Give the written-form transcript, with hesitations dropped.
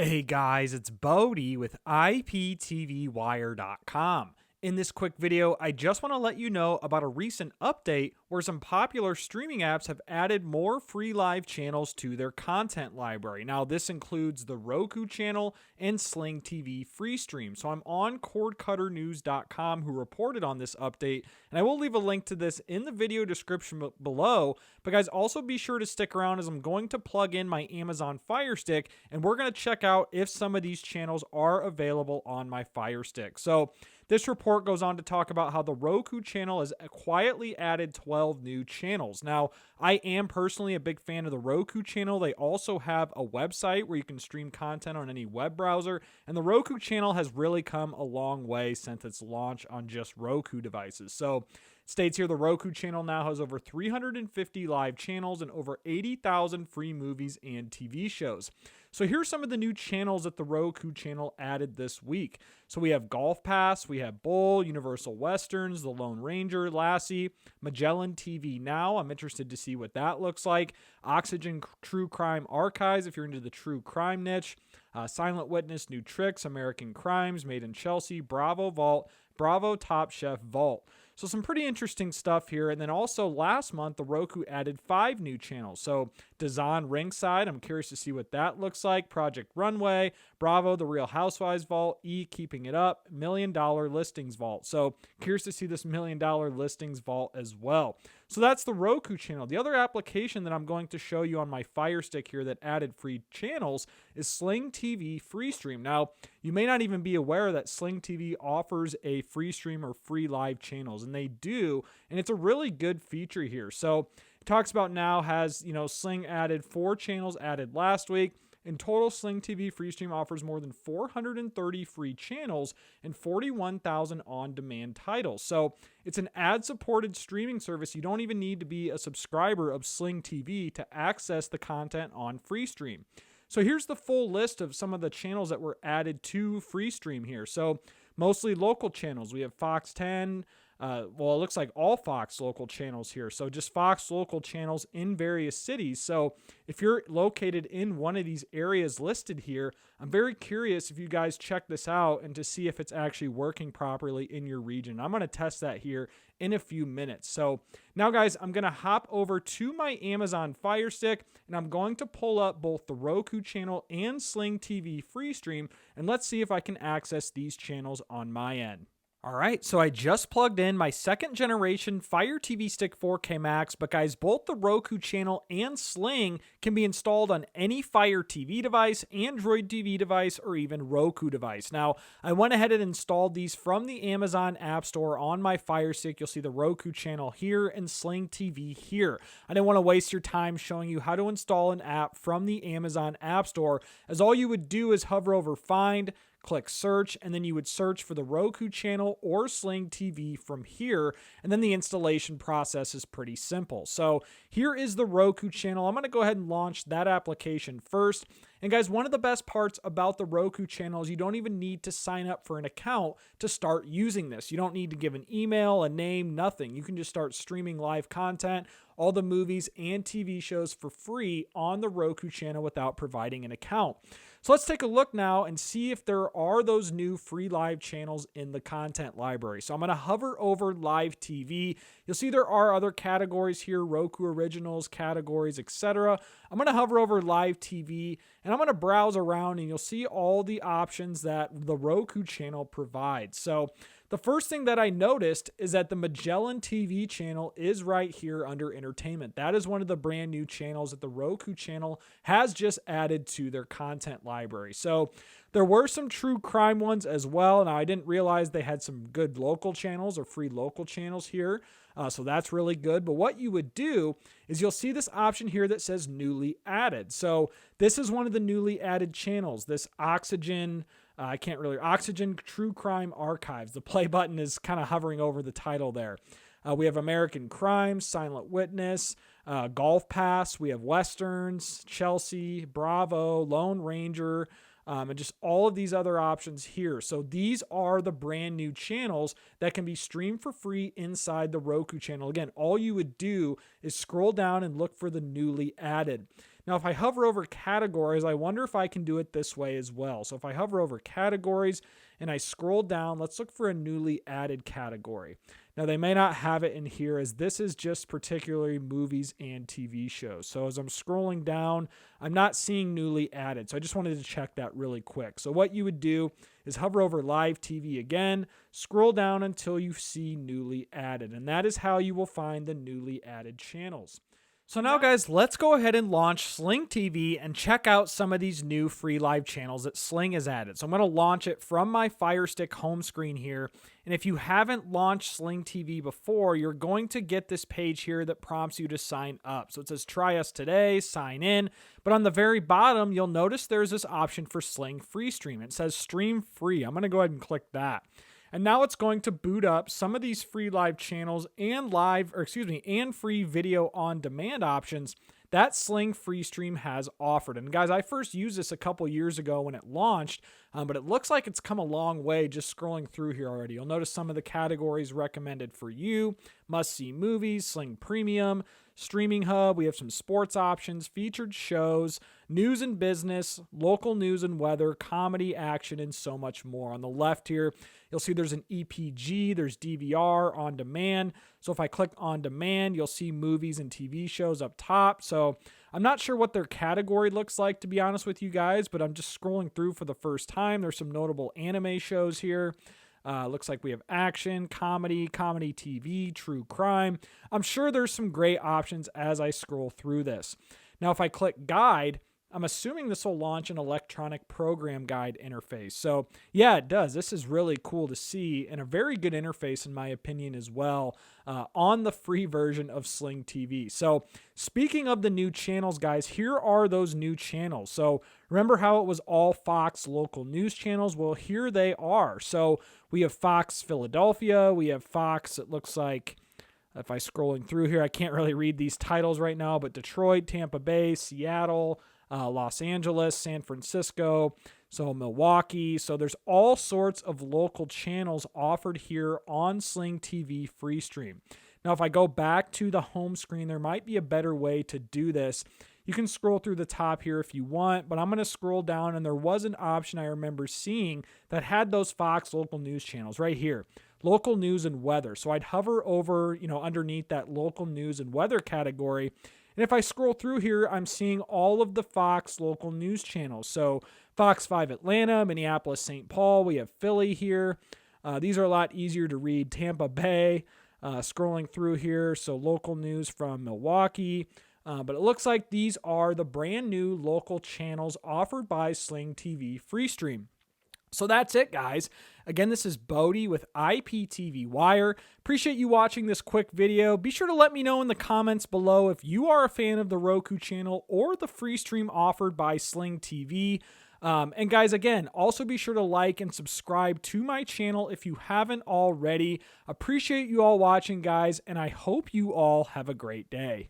Hey guys, it's Bodie with IPTVWire.com. In this quick video, I just want to let you know about a recent update where some popular streaming apps have added more free live channels to their content library. Now, this includes the Roku channel and Sling TV Freestream. So I'm on cordcutternews.com who reported on this update, and I will leave a link to this in the video description below. But guys, also be sure to stick around as I'm going to plug in my Amazon Firestick, and we're going to check out if some of these channels are available on my Firestick. So this report goes on to talk about how the Roku channel has quietly added 12 new channels. Now, I am personally a big fan of the Roku channel. They also have a website where you can stream content on any web browser, and the Roku channel has really come a long way since its launch on just Roku devices. So it states here the Roku channel now has over 350 live channels and over 80,000 free movies and TV shows. So here's some of the new channels that the Roku channel added this week. So we have Golf Pass, we have Bull, Universal Westerns, The Lone Ranger, Lassie, Magellan TV Now. I'm interested to see what that looks like. Oxygen True Crime Archives, if you're into the true crime niche. Silent Witness, New Tricks, American Crimes, Made in Chelsea, Bravo Vault, Bravo Top Chef Vault. So some pretty interesting stuff here. And then also last month, the Roku added 5 new channels. So DAZN Ringside, I'm curious to see what that looks like. Project Runway, Bravo, The Real Housewives Vault, Keeping It Up, $1 Million Listings Vault. So curious to see this $1 Million Listings Vault as well. So that's the Roku channel. The other application that I'm going to show you on my Fire Stick here that added free channels is Sling TV Freestream. Now, you may not even be aware that Sling TV offers a free stream or free live channels, and they do, and it's a really good feature here. So it talks about now has, Sling added 4 channels added last week. In total, Sling TV Freestream offers more than 430 free channels and 41,000 on-demand titles. So it's an ad-supported streaming service. You don't even need to be a subscriber of Sling TV to access the content on Freestream. So here's the full list of some of the channels that were added to Freestream here. So mostly local channels. We have Fox 10. It looks like all Fox local channels here. So just Fox local channels in various cities. So if you're located in one of these areas listed here, I'm very curious if you guys check this out and to see if it's actually working properly in your region. I'm going to test that here in a few minutes. So now, guys, I'm going to hop over to my Amazon Fire Stick, and I'm going to pull up both the Roku channel and Sling TV Freestream, and let's see if I can access these channels on my end. All right, so I just plugged in my second generation Fire TV Stick 4K Max, but guys, both the Roku channel and Sling can be installed on any Fire TV device, Android TV device, or even Roku device. Now, I went ahead and installed these from the Amazon App Store on my Fire Stick. You'll see the Roku channel here and Sling TV here. I didn't want to waste your time showing you how to install an app from the Amazon App Store, as all you would do is hover over Find, click search, and then you would search for the Roku channel or Sling TV from here, and then the installation process is pretty simple. So here is the Roku channel. I'm going to go ahead and launch that application first. And guys, one of the best parts about the Roku channel is you don't even need to sign up for an account to start using this. You don't need to give an email, a name, nothing. You can just start streaming live content, all the movies and TV shows for free on the Roku channel without providing an account. So let's take a look now and see if there are those new free live channels in the content library. So I'm going to hover over live TV. You'll see there are other categories here, Roku originals, categories, etc. I'm going to hover over live TV, and I'm going to browse around, and you'll see all the options that the Roku channel provides. So the first thing that I noticed is that the Magellan TV channel is right here under entertainment. That is one of the brand new channels that the Roku channel has just added to their content library. So there were some true crime ones as well. Now, I didn't realize they had some good local channels or free local channels here. So that's really good. But what you would do is you'll see this option here that says newly added. So this is one of the newly added channels, this Oxygen True Crime Archives. The play button is kind of hovering over the title there. We have American Crimes, Silent Witness, Golf Pass. We have Westerns, Chelsea, Bravo, Lone Ranger, and just all of these other options here. So these are the brand new channels that can be streamed for free inside the Roku channel. Again, all you would do is scroll down and look for the newly added. Now, if I hover over categories, I wonder if I can do it this way as well. So if I hover over categories and I scroll down, let's look for a newly added category. Now, they may not have it in here as this is just particularly movies and TV shows. So as I'm scrolling down, I'm not seeing newly added. So I just wanted to check that really quick. So what you would do is hover over live TV again, scroll down until you see newly added. And that is how you will find the newly added channels. So now, guys, let's go ahead and launch Sling TV and check out some of these new free live channels that Sling has added. So I'm going to launch it from my Firestick home screen here. And if you haven't launched Sling TV before, you're going to get this page here that prompts you to sign up. So it says, try us today, sign in. But on the very bottom, you'll notice there's this option for Sling Freestream. It says stream free. I'm going to go ahead and click that. And now it's going to boot up some of these free live channels and and free video on demand options that Sling Freestream has offered. And guys, I first used this a couple years ago when it launched, but it looks like it's come a long way just scrolling through here already. You'll notice some of the categories recommended for you: must-see movies, Sling Premium, Streaming Hub. We have some sports options, featured shows, news and business, local news and weather, comedy, action, and so much more. On the left here, you'll see there's an EPG, there's DVR, on demand. So if I click on demand, you'll see movies and TV shows up top. So I'm not sure what their category looks like, to be honest with you guys, but I'm just scrolling through for the first time. There's some notable anime shows here. Looks like we have action, comedy TV, true crime. I'm sure there's some great options as I scroll through this. Now, if I click guide, I'm assuming this will launch an electronic program guide interface. So yeah, it does. This is really cool to see, and a very good interface in my opinion as well, on the free version of Sling TV. So speaking of the new channels, guys, here are those new channels. So remember how it was all Fox local news channels? Well, here they are. So we have Fox Philadelphia. We have Fox, it looks like, if I scrolling through here, I can't really read these titles right now, but Detroit, Tampa Bay, Seattle, Los Angeles, San Francisco, so Milwaukee. So there's all sorts of local channels offered here on Sling TV Freestream. Now, if I go back to the home screen, there might be a better way to do this. You can scroll through the top here if you want, but I'm going to scroll down, and there was an option I remember seeing that had those Fox local news channels right here, local news and weather. So I'd hover over, underneath that local news and weather category. And if I scroll through here, I'm seeing all of the Fox local news channels. So Fox 5 Atlanta, Minneapolis, St. Paul. We have Philly here. These are a lot easier to read. Tampa Bay, scrolling through here. So local news from Milwaukee. But it looks like these are the brand new local channels offered by Sling TV Freestream. So that's it, guys. Again, this is Bodie with IPTV Wire. Appreciate you watching this quick video. Be sure to let me know in the comments below if you are a fan of the Roku channel or the Freestream offered by Sling TV. And guys, again, also be sure to like and subscribe to my channel if you haven't already. Appreciate you all watching, guys, and I hope you all have a great day.